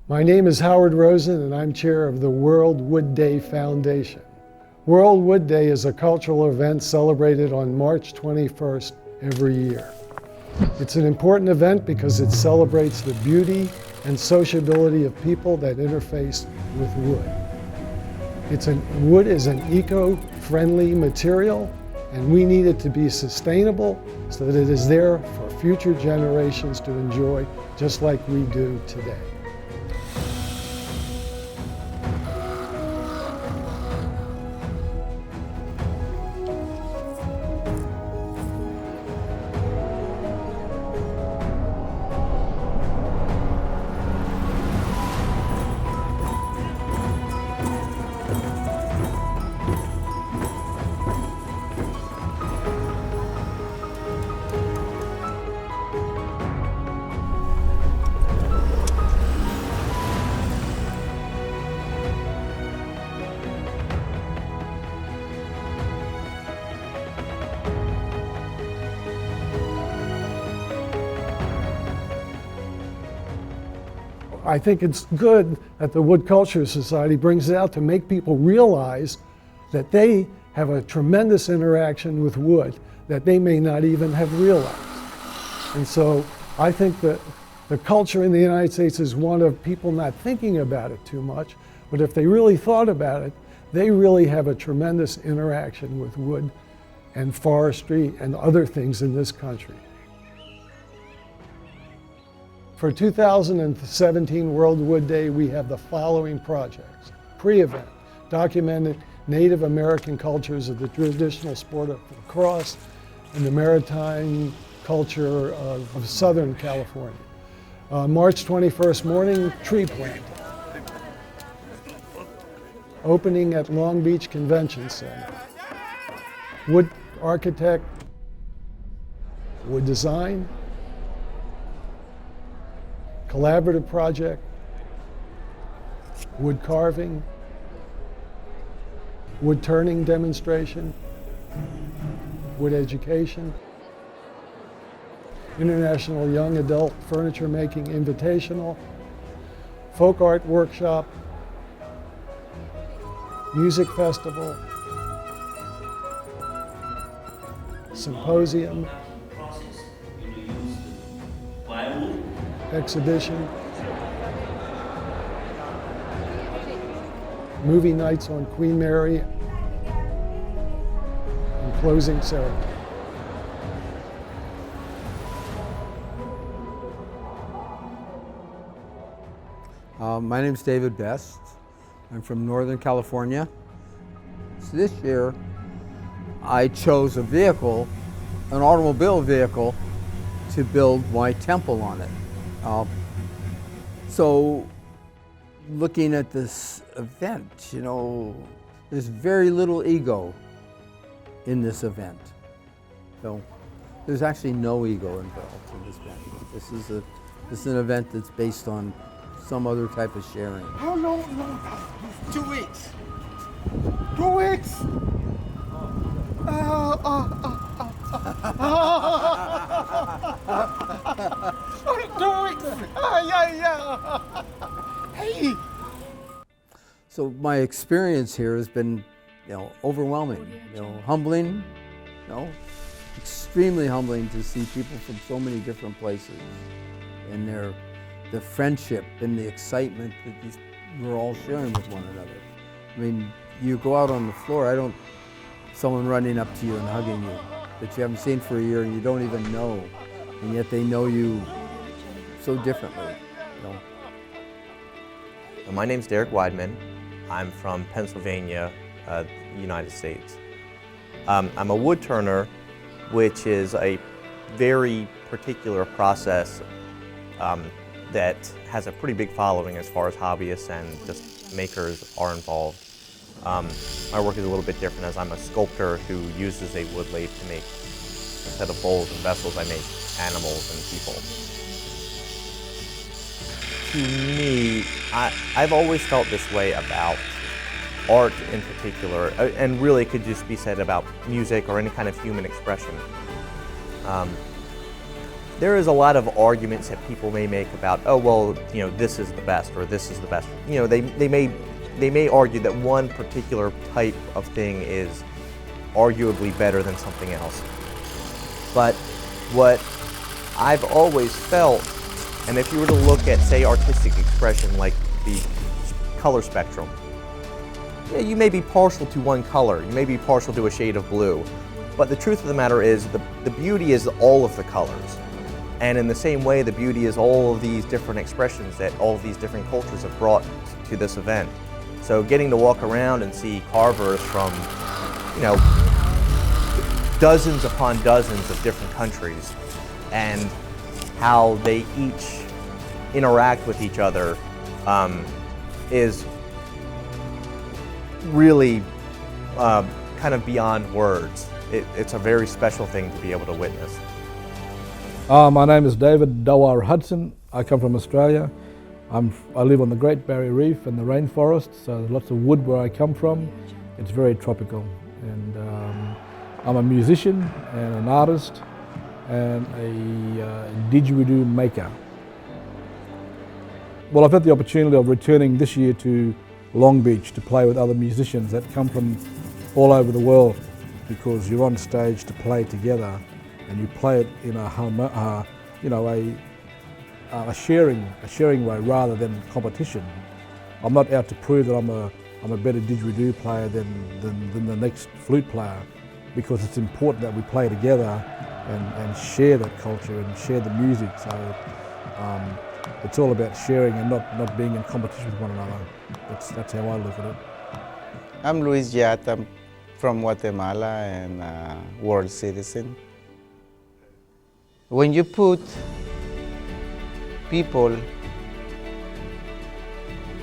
My name is Howard Rosen and I'm chair of the World Wood Day Foundation. World Wood Day is a cultural event celebrated on March 21st every year. It's an important event because it celebrates the beauty and sociability of people that interface with wood. Wood is an eco-friendly material, and we need it to be sustainable so that it is there for future generations to enjoy just like we do today. I think it's good that the Wood Culture Society brings it out to make people realize that they have a tremendous interaction with wood that they may not even have realized. And so I think that the culture in the United States is one of people not thinking about it too much, but if they really thought about it, they really have a tremendous interaction with wood and forestry and other things in this country. For 2017 World Wood Day, we have the following projects. Pre-event, documented Native American cultures of the traditional sport of lacrosse and the maritime culture of Southern California. March 21st morning, tree planting. Opening at Long Beach Convention Center. Wood architect, wood design, collaborative project, wood carving, wood turning demonstration, wood education, International Young Adult Furniture Making Invitational, folk art workshop, music festival, symposium, exhibition, movie nights on Queen Mary, and closing ceremony. My name is David Best. I'm from Northern California. So this year, I chose a vehicle, an automobile vehicle, to build my temple on it. So looking at this event, you know, there's very little ego in this event. So there's actually no ego involved in this event. This is an event that's based on some other type of sharing. Oh, no, 2 weeks. 2 weeks. Hey. So my experience here has been, overwhelming, humbling, extremely humbling to see people from so many different places and the friendship and the excitement that we're all sharing with one another. I mean, you go out on the floor, someone running up to you and hugging you that you haven't seen for a year and you don't even know, and yet they know you so differently. My name's Derek Weidman. I'm from Pennsylvania, United States. I'm a wood turner, which is a very particular process that has a pretty big following as far as hobbyists and just makers are involved. My work is a little bit different as I'm a sculptor who uses a wood lathe to make, instead of bowls and vessels, I make animals and people. To me, I've always felt this way about art in particular, and really it could just be said about music or any kind of human expression. there is a lot of arguments that people may make about, oh, well, you know, this is the best or this is the best. You know, they may argue that one particular type of thing is arguably better than something else. But what I've always felt, and if you were to look at, say, artistic expression like the color spectrum, yeah, you may be partial to one color, you may be partial to a shade of blue, but the truth of the matter is the beauty is all of the colors. And in the same way, the beauty is all of these different expressions that all of these different cultures have brought to this event. So getting to walk around and see carvers from, you know, dozens upon dozens of different countries and how they each interact with each other is really kind of beyond words. It's a very special thing to be able to witness. My name is David Dawar Hudson. I come from Australia. I live on the Great Barrier Reef and the rainforest, so there's lots of wood where I come from. It's very tropical. And I'm a musician and an artist and a didgeridoo maker. Well, I've had the opportunity of returning this year to Long Beach to play with other musicians that come from all over the world, because you're on stage to play together and you play it in a sharing way rather than competition. I'm not out to prove that I'm a better didgeridoo player than the next flute player, because it's important that we play together and share that culture and share the music. So it's all about sharing and not being in competition with one another. That's how I look at it. I'm Luis Yat. I'm from Guatemala and a world citizen. When you put people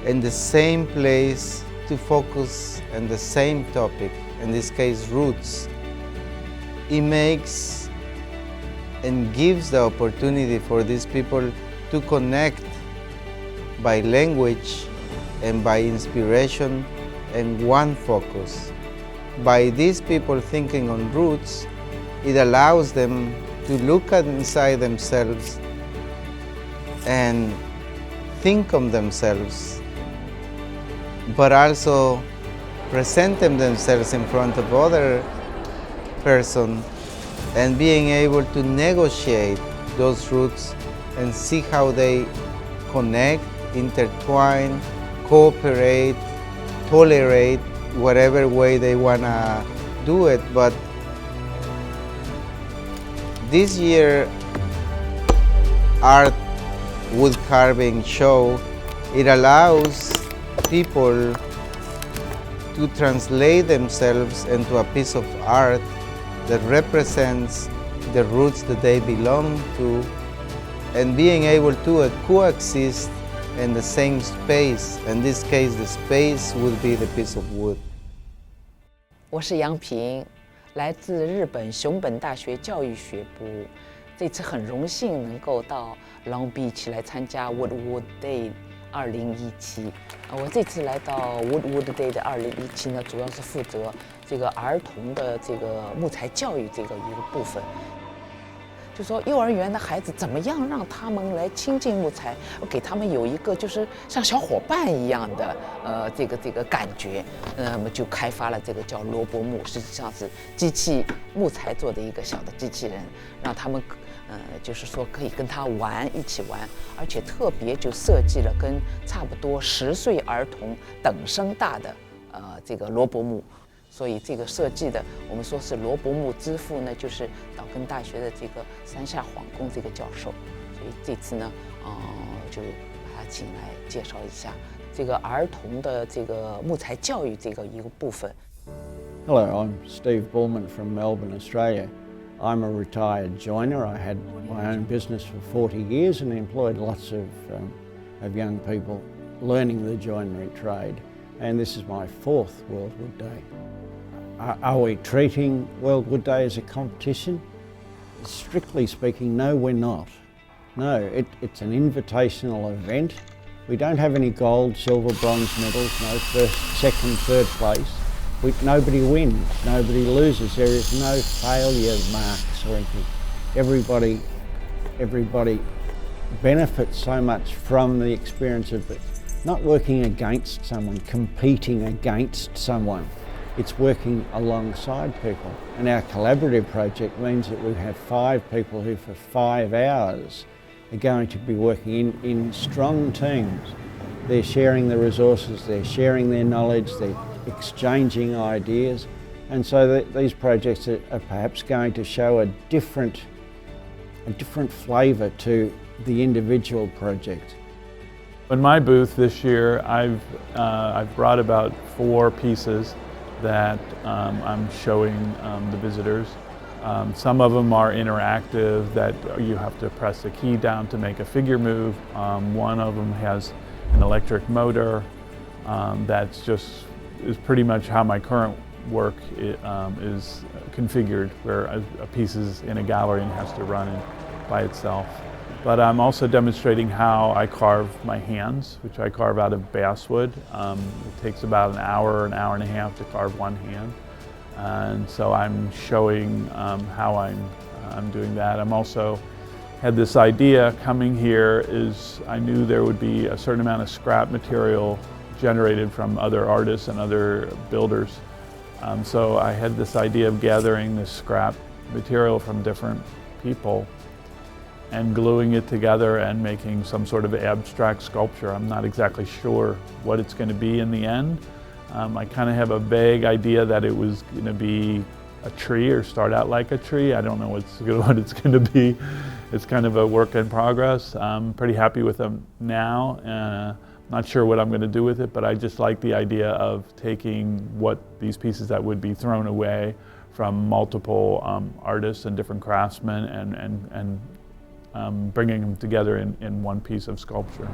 in the same place to focus on the same topic, in this case roots, it makes and gives the opportunity for these people to connect by language and by inspiration and one focus. By these people thinking on roots, it allows them to look inside themselves and think of themselves, but also present themselves in front of other person and being able to negotiate those roots and see how they connect, intertwine, cooperate, tolerate, whatever way they want to do it. But this year art wood carving show, it allows people to translate themselves into a piece of art that represents the roots that they belong to, and being able to coexist in the same space. In this case, the space would be the piece of wood. 我是杨平，来自日本熊本大学教育学部。这次很荣幸能够到 Long Beach 来参加 Wood Day 2017。我这次来到 Wood Day 的2017呢，主要是负责这个儿童的这个木材教育这个一个部分。就说幼儿园的孩子怎么样让他们来亲近木材，给他们有一个就是像小伙伴一样的这个感觉，那么就开发了这个叫萝卜木，实际上是机器木材做的一个小的机器人，让他们就是说可以跟他玩，一起玩，而且特别就设计了跟差不多10岁儿童等身大的这个萝卜木。所以这个设计的，我们说是萝卜木之父呢，就是岛根大学的这个山下晃工这个教授。所以这次呢，就把他请来介绍一下这个儿童的这个木材教育这个一个部分。Hello, I'm Steve Bullman from Melbourne, Australia. I'm a retired joiner. I had my own business for 40 years and employed lots of young people learning the joinery trade. And this is my 4th World Wood Day. Are we treating World Wood Day as a competition? Strictly speaking, no, we're not. No, it's an invitational event. We don't have any gold, silver, bronze medals, no first, second, third place. Nobody wins, nobody loses. There is no failure marks or anything. Everybody everybody benefits so much from the experience of it. Not working against someone, competing against someone. It's working alongside people. And our collaborative project means that we have 5 people who for 5 hours are going to be working in strong teams. They're sharing the resources, they're sharing their knowledge, they're exchanging ideas. And so these projects are perhaps going to show a different flavour to the individual project. In my booth this year, I've brought about 4 pieces that I'm showing the visitors. Some of them are interactive, that you have to press a key down to make a figure move. One of them has an electric motor. Is pretty much how my current work is configured, where a piece is in a gallery and has to run by itself. But I'm also demonstrating how I carve my hands, which I carve out of basswood. It takes about an hour and a half to carve one hand. And so I'm showing how I'm doing that. I'm also had this idea coming here is I knew there would be a certain amount of scrap material generated from other artists and other builders. So I had this idea of gathering this scrap material from different people and gluing it together and making some sort of abstract sculpture. I'm not exactly sure what it's going to be in the end. I kind of have a vague idea that it was going to be a tree or start out like a tree. I don't know what it's going to be. It's kind of a work in progress. I'm pretty happy with them now. Not sure what I'm going to do with it, but I just like the idea of taking these pieces that would be thrown away from multiple artists and different craftsmen and bringing them together in one piece of sculpture.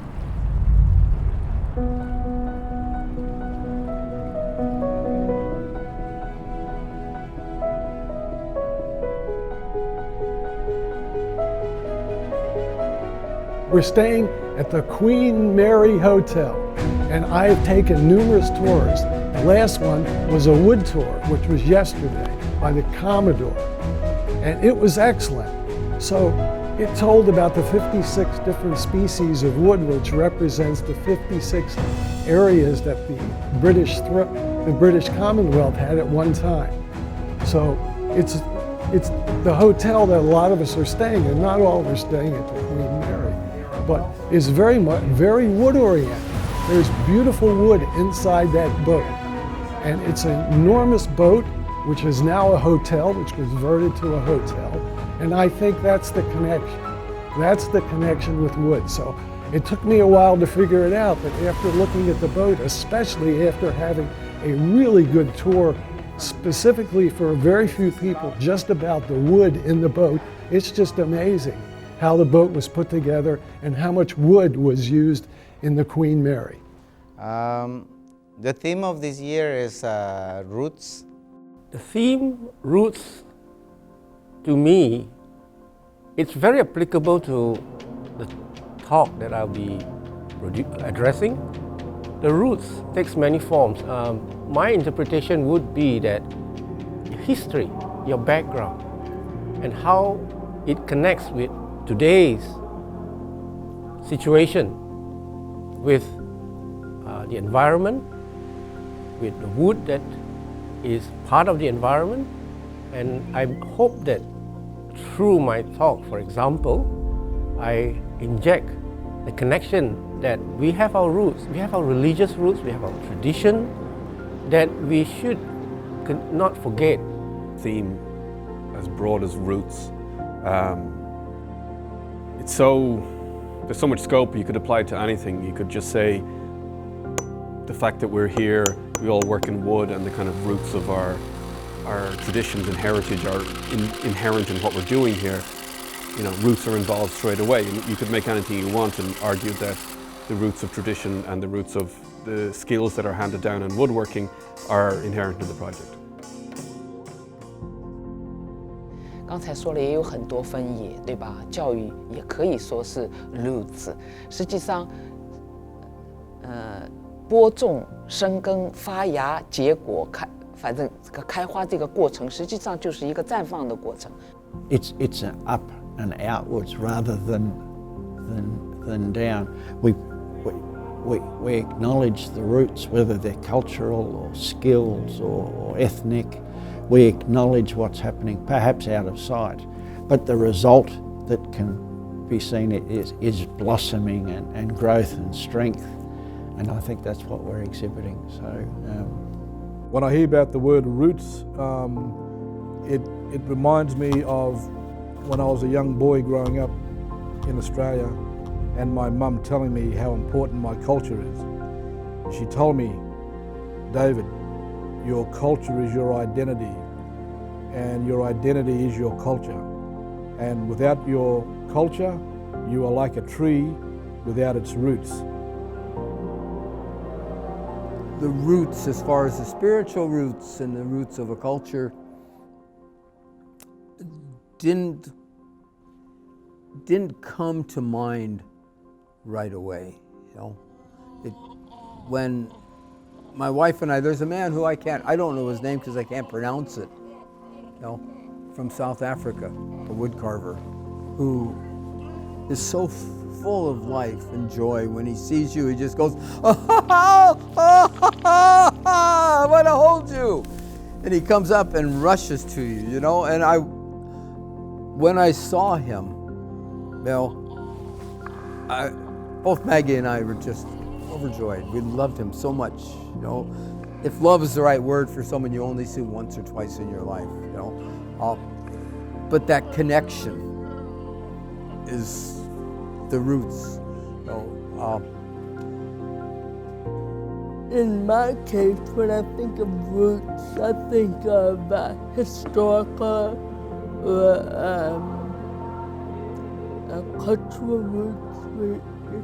We're staying at the Queen Mary Hotel, and I've taken numerous tours. The last one was a wood tour, which was yesterday by the Commodore, and it was excellent. So it told about the 56 different species of wood, which represents the 56 areas that the British Commonwealth had at one time. So it's the hotel that a lot of us are staying in. Not all are staying at the Queen Mary, but is very wood oriented. There's beautiful wood inside that boat, and it's an enormous boat, which is now a hotel, which converted to a hotel. And I think that's the connection. That's the connection with wood. So it took me a while to figure it out, but after looking at the boat, especially after having a really good tour, specifically for very few people, just about the wood in the boat, it's just amazing how the boat was put together and how much wood was used in the Queen Mary. The theme of this year is roots. The theme, roots, to me, it's very applicable to the talk that I'll be addressing. The roots takes many forms. My interpretation would be that history, your background, and how it connects with today's situation with the environment, with the wood that is part of the environment. And I hope that through my talk, for example, I inject the connection that we have our roots, we have our religious roots, we have our tradition, that we should not forget. Theme as broad as roots. There's so much scope you could apply to anything. You could just say the fact that we're here, we all work in wood, and the kind of roots of our traditions and heritage are inherent in what we're doing here. You know, roots are involved straight away. You could make anything you want and argue that the roots of tradition and the roots of the skills that are handed down in woodworking are inherent in the project. 刚才说了也有很多分野，对吧？教育也可以说是 roots。实际上，播种、生根、发芽、结果，反正这个开花这个过程，实际上就是一个绽放的过程。It's an up and outwards rather than down. We acknowledge the roots, whether they're cultural or skills or ethnic. We acknowledge what's happening, perhaps out of sight, but the result that can be seen is blossoming and growth and strength, and I think that's what we're exhibiting. So, when I hear about the word roots, it reminds me of when I was a young boy growing up in Australia, and my mum telling me how important my culture is. She told me, David, your culture is your identity, and your identity is your culture. And without your culture, you are like a tree without its roots. The roots, as far as the spiritual roots and the roots of a culture, didn't come to mind right away, you know. When my wife and I, there's a man who I don't know his name because I can't pronounce it, you know, from South Africa, a wood carver, who is so full of life and joy. When he sees you, he just goes, oh, I want to hold you. And he comes up and rushes to you, you know. And when I saw him, well, both Maggie and I were just overjoyed. We loved him so much, you know. If love is the right word for someone you only see once or twice in your life, you know. But that connection is the roots, you know. In my case, when I think of roots, I think of historical cultural roots.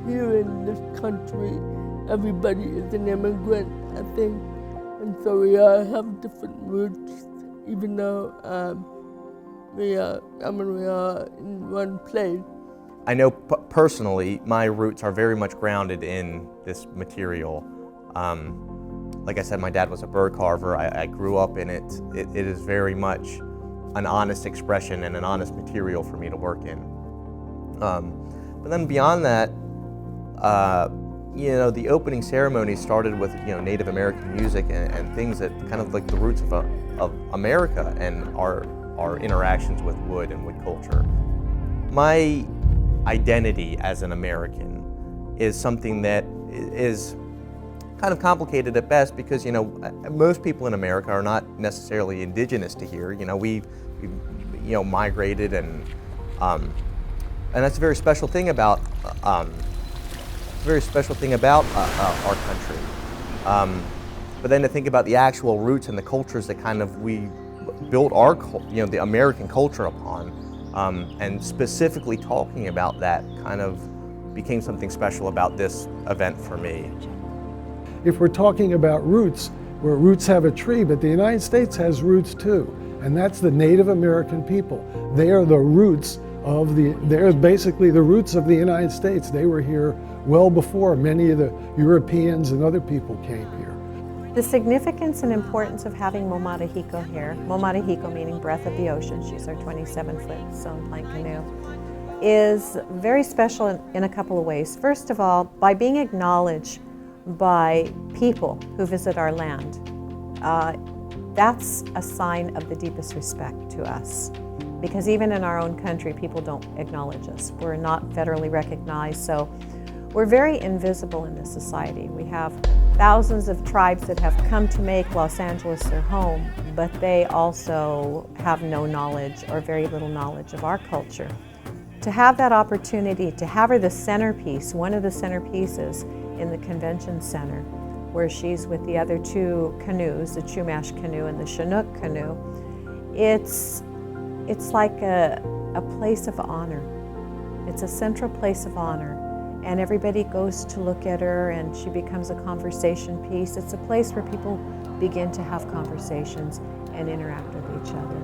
Here in this country, everybody is an immigrant, I think, and so we all have different roots, even though we are in one place. I know personally, my roots are very much grounded in this material. Like I said, my dad was a bird carver. I grew up in it. It is very much an honest expression and an honest material for me to work in. But then beyond that, you know, the opening ceremony started with, you know, Native American music and things that kind of like the roots of America and our interactions with wood and wood culture. My identity as an American is something that is kind of complicated at best because, you know, most people in America are not necessarily indigenous to here. You know, we you know, migrated and that's a very special thing about our country. But then to think about the actual roots and the cultures that kind of we built our, you know, the American culture upon, and specifically talking about that kind of became something special about this event for me. If we're talking about roots, where roots have a tree, but the United States has roots too, and that's the Native American people. They are the roots they're basically the roots of the United States. They were here well before many of the Europeans and other people came here. The significance and importance of having Momatahiko here, Momatahiko meaning breath of the ocean, she's our 27-foot stone plank canoe, is very special in a couple of ways. First of all, by being acknowledged by people who visit our land. That's a sign of the deepest respect to us. Because even in our own country, people don't acknowledge us. We're not federally recognized, so we're very invisible in this society. We have thousands of tribes that have come to make Los Angeles their home, but they also have no knowledge or very little knowledge of our culture. To have that opportunity, to have her the centerpiece, one of the centerpieces in the convention center, where she's with the other two canoes, the Chumash canoe and the Chinook canoe, it's like a place of honor. It's a central place of honor, and everybody goes to look at her and she becomes a conversation piece. It's a place where people begin to have conversations and interact with each other.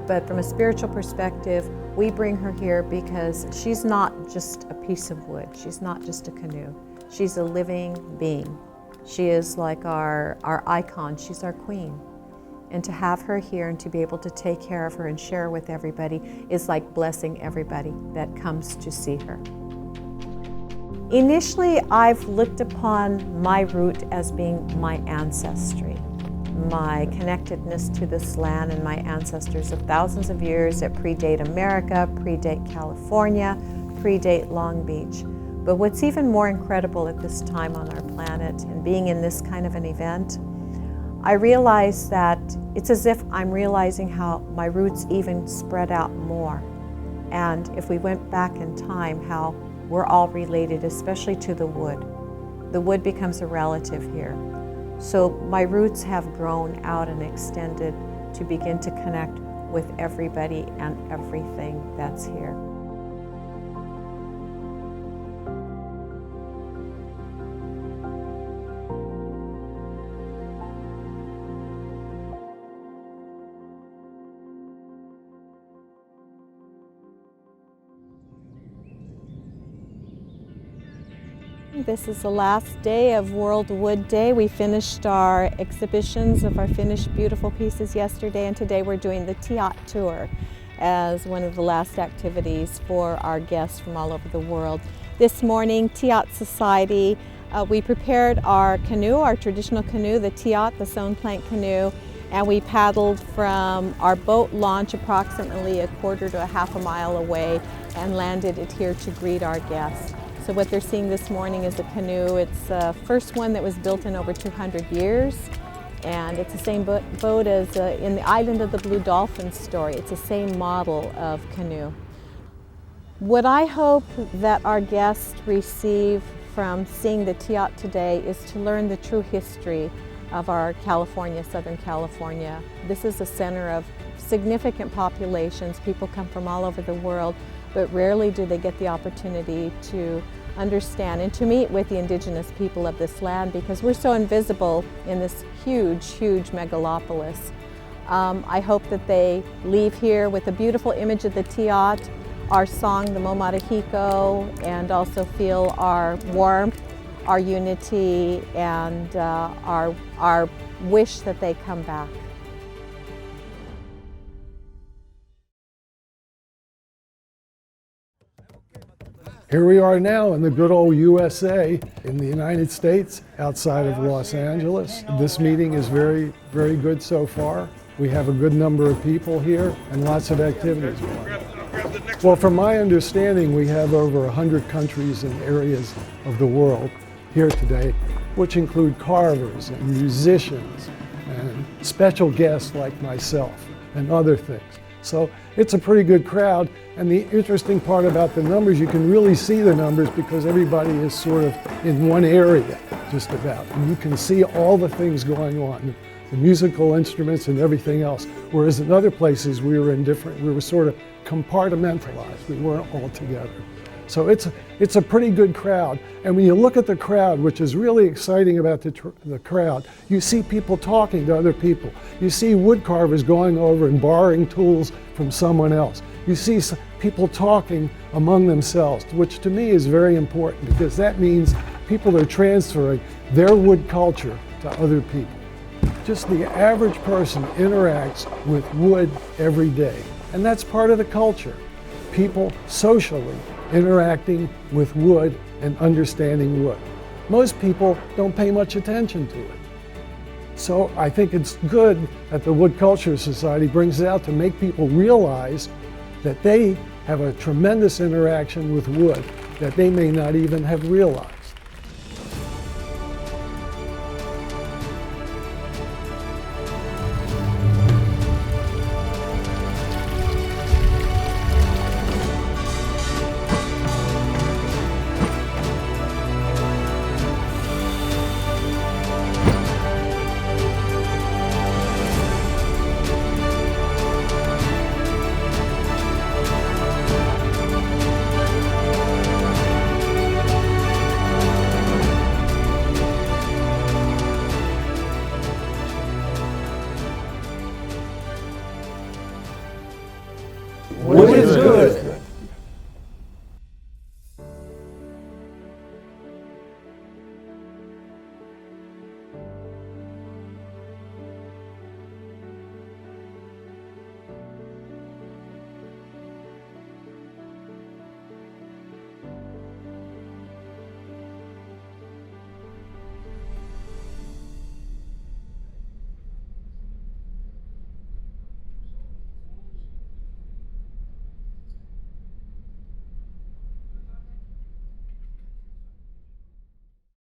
But from a spiritual perspective, we bring her here because she's not just a piece of wood. She's not just a canoe. She's a living being. She is like our icon. She's our queen. And to have her here and to be able to take care of her and share with everybody is like blessing everybody that comes to see her. Initially, I've looked upon my root as being my ancestry, my connectedness to this land and my ancestors of thousands of years that predate America, predate California, predate Long Beach. But what's even more incredible at this time on our planet and being in this kind of an event, I realize that it's as if I'm realizing how my roots even spread out more. And if we went back in time, how we're all related, especially to the wood. The wood becomes a relative here. So my roots have grown out and extended to begin to connect with everybody and everything that's here. This is the last day of World Wood Day. We finished our exhibitions of our finished beautiful pieces yesterday, and today we're doing the Tiat tour as one of the last activities for our guests from all over the world. This morning, Tiat Society, we prepared our canoe, our traditional canoe, the Tiat, the sewn plank canoe, and we paddled from our boat launch approximately a quarter to a half a mile away and landed it here to greet our guests. So what they're seeing this morning is a canoe. It's the first one that was built in over 200 years. And it's the same boat as in the Island of the Blue Dolphin story. It's the same model of canoe. What I hope that our guests receive from seeing the Tiat today is to learn the true history of our California, Southern California. This is a center of significant populations. People come from all over the world, but rarely do they get the opportunity to understand and to meet with the indigenous people of this land because we're so invisible in this huge, huge megalopolis. I hope that they leave here with a beautiful image of the Tiat, our song, the Momatahiko, and also feel our warmth, our unity, and our wish that they come back. Here we are now in the good old USA, in the United States, outside of Los Angeles. This meeting is very, very good so far. We have a good number of people here and lots of activities going on. Well, from my understanding, we have over 100 countries and areas of the world here today, which include carvers and musicians and special guests like myself and other things. So it's a pretty good crowd, and the interesting part about the numbers, you can really see the numbers because everybody is sort of in one area, just about. And you can see all the things going on, the musical instruments and everything else. Whereas in other places we were sort of compartmentalized, we weren't all together. So it's a pretty good crowd. And when you look at the crowd, which is really exciting about the crowd, you see people talking to other people. You see wood carvers going over and borrowing tools from someone else. You see people talking among themselves, which to me is very important because that means people are transferring their wood culture to other people. Just the average person interacts with wood every day, and that's part of the culture. People socially interacting with wood and understanding wood. Most people don't pay much attention to it. So I think it's good that the Wood Culture Society brings it out to make people realize that they have a tremendous interaction with wood that they may not even have realized.